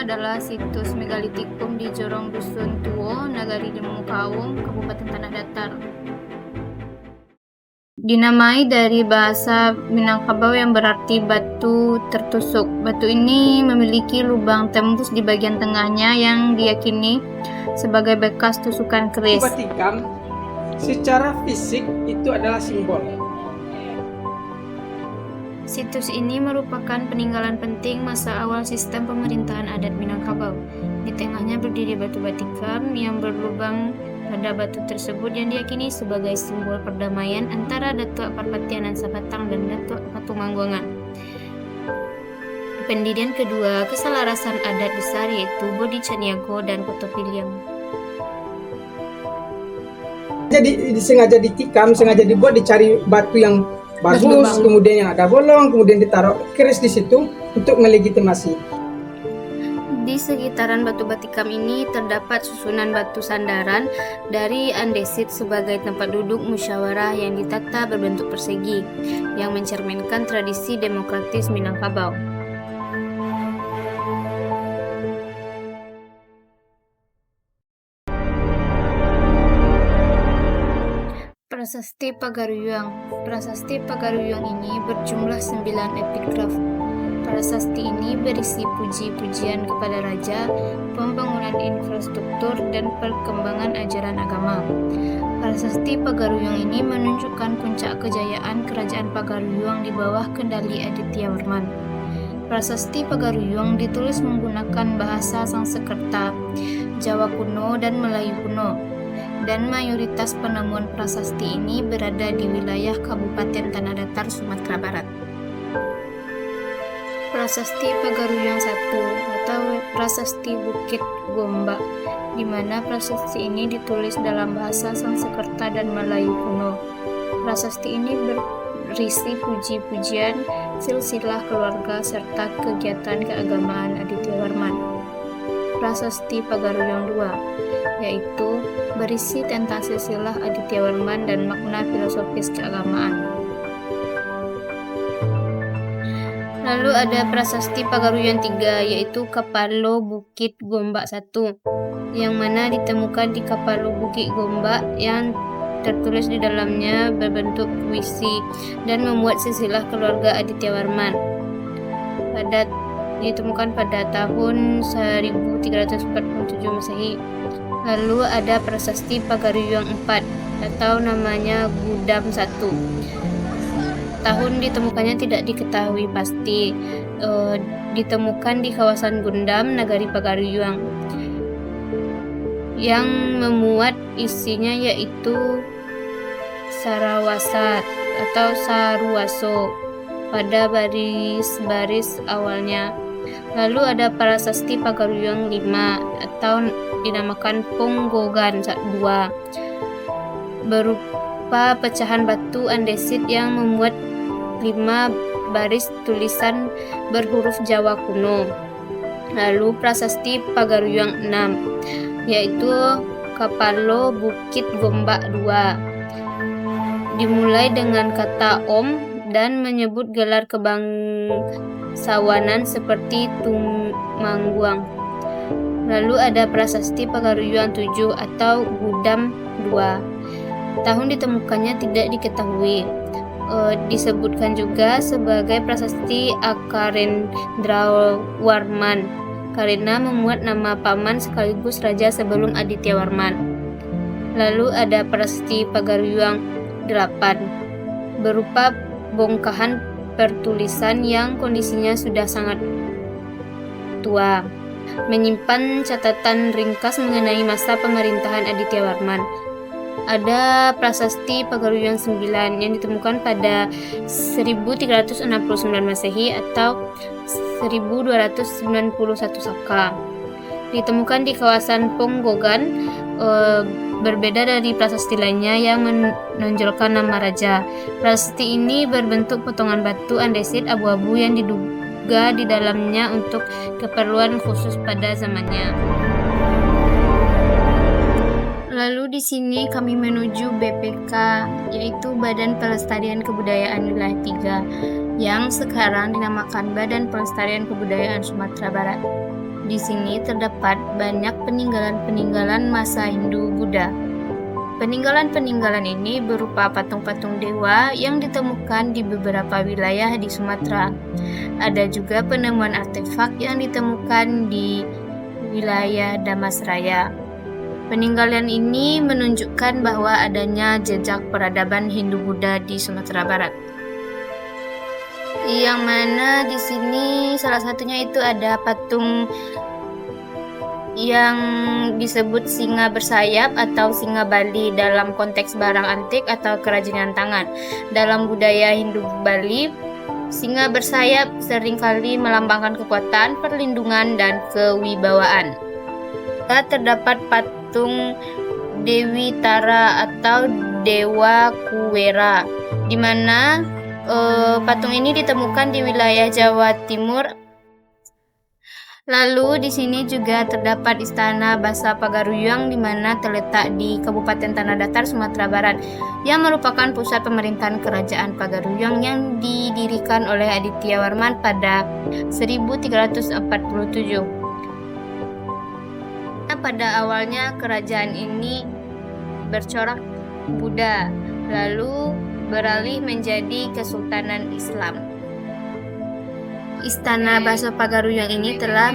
adalah situs megalitikum di Jorong Dusun Tuo, Nagari Limukawung, Kabupaten Tanah Datar. Dinamai dari bahasa Minangkabau yang berarti batu tertusuk. Batu ini memiliki lubang tembus di bagian tengahnya yang diyakini sebagai bekas tusukan keris. Batu Batikam secara fisik itu adalah simbol. Situs ini merupakan peninggalan penting masa awal sistem pemerintahan adat Minangkabau. Di tengahnya berdiri batu batikam yang berlubang pada batu tersebut yang diyakini sebagai simbol perdamaian antara Datuk Parpatianan Sabatang dan Datuk Patumangguangan. Pendirian kedua keselarasan adat besar yaitu Bodi Caniago dan Kotopiliang. Jadi sengaja ditikam, sengaja dibuat, dicari batu yang bagus, kemudian yang ada bolong, kemudian ditaruh keris di situ untuk melegitimasi. Di sekitaran batu batikam ini terdapat susunan batu sandaran dari andesit sebagai tempat duduk musyawarah yang ditata berbentuk persegi, yang mencerminkan tradisi demokratis Minangkabau. Prasasti Pagaruyung. Prasasti Pagaruyung ini berjumlah 9 epigraf. Prasasti ini berisi puji-pujian kepada raja, pembangunan infrastruktur, dan perkembangan ajaran agama. Prasasti Pagaruyung ini menunjukkan puncak kejayaan Kerajaan Pagaruyung di bawah kendali Adityawarman. Prasasti Pagaruyung ditulis menggunakan bahasa Sanskerta, Jawa kuno, dan Melayu kuno. Dan mayoritas penemuan prasasti ini berada di wilayah Kabupaten Tanah Datar, Sumatera Barat. Prasasti Pagaruyung 1 atau Prasasti Bukit Gombak, di mana prasasti ini ditulis dalam bahasa Sanskerta dan Melayu kuno. Prasasti ini berisi puji-pujian, silsilah keluarga, serta kegiatan keagamaan Adityawarman. Prasasti Pagaruyung 2, yaitu berisi tentang silsilah Adityawarman dan makna filosofis keagamaan. Lalu ada Prasasti Pagaruyung 3, yaitu Kapalo Bukit Gombak 1, yang mana ditemukan di Kapalo Bukit Gombak yang tertulis di dalamnya berbentuk puisi dan memuat silsilah keluarga Adityawarman. Ditemukan pada tahun 1347 Masehi. Lalu ada Prasasti Pagaruyung 4 atau namanya Gudam 1. Tahun ditemukannya tidak diketahui pasti. Ditemukan di kawasan Gundam, Nagari Pagaruyung, yang memuat isinya yaitu Sarawasa atau Saruwaso pada baris-baris awalnya. Lalu ada Prasasti Pagaruyung 5 atau dinamakan Ponggogan 2, berupa pecahan batu andesit yang memuat 5 baris tulisan berhuruf Jawa kuno. Lalu Prasasti Pagaruyung 6, yaitu Kapalo Bukit Gombak 2, dimulai dengan kata Om dan menyebut gelar kebangsawanan seperti Tumangguang. Lalu ada Prasasti Pagaruyung 7 atau Gudam 2. Tahun ditemukannya tidak diketahui. Disebutkan juga sebagai Prasasti Akarendrawarman karena memuat nama paman sekaligus raja sebelum Adityawarman. Lalu ada Prasasti Pagaruyung 8, berupa bongkahan pertulisan yang kondisinya sudah sangat tua, menyimpan catatan ringkas mengenai masa pemerintahan Adityawarman. Ada Prasasti Pagaruyung 9 yang ditemukan pada 1369 Masehi atau 1291 Saka. Ditemukan di kawasan Ponggogan, berbeda dari prasasti lainnya yang menonjolkan nama raja. Prasasti ini berbentuk potongan batu andesit abu-abu yang diduga di dalamnya untuk keperluan khusus pada zamannya. Lalu di sini kami menuju BPK, yaitu Badan Pelestarian Kebudayaan Wilayah 3, yang sekarang dinamakan Badan Pelestarian Kebudayaan Sumatera Barat. Di sini terdapat banyak peninggalan-peninggalan masa Hindu-Buddha. Peninggalan-peninggalan ini berupa patung-patung dewa yang ditemukan di beberapa wilayah di Sumatera. Ada juga penemuan artefak yang ditemukan di wilayah Damasraya. Peninggalan ini menunjukkan bahwa adanya jejak peradaban Hindu-Buddha di Sumatera Barat. Yang mana di sini salah satunya itu ada patung yang disebut singa bersayap atau singa Bali dalam konteks barang antik atau kerajinan tangan. Dalam budaya Hindu Bali, singa bersayap seringkali melambangkan kekuatan, perlindungan, dan kewibawaan. Terdapat patung Dewi Tara atau Dewa Kuwera, di mana patung ini ditemukan di wilayah Jawa Timur. Lalu di sini juga terdapat Istana Basa Pagaruyung di mana terletak di Kabupaten Tanah Datar, Sumatera Barat, yang merupakan pusat pemerintahan Kerajaan Pagaruyung yang didirikan oleh Aditya Warman pada 1347. Pada awalnya kerajaan ini bercorak Buddha, lalu beralih menjadi Kesultanan Islam. Istana Basa Pagaruyung ini telah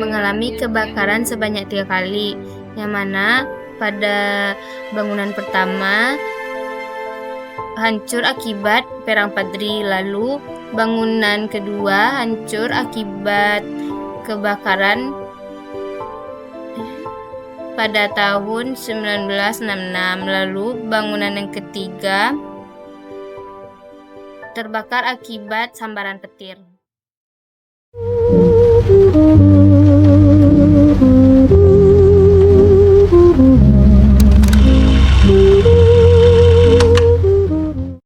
mengalami kebakaran sebanyak 3 kali, yang mana pada bangunan pertama hancur akibat Perang Padri, lalu bangunan kedua hancur akibat kebakaran pada tahun 1966, lalu bangunan yang ketiga terbakar akibat sambaran petir.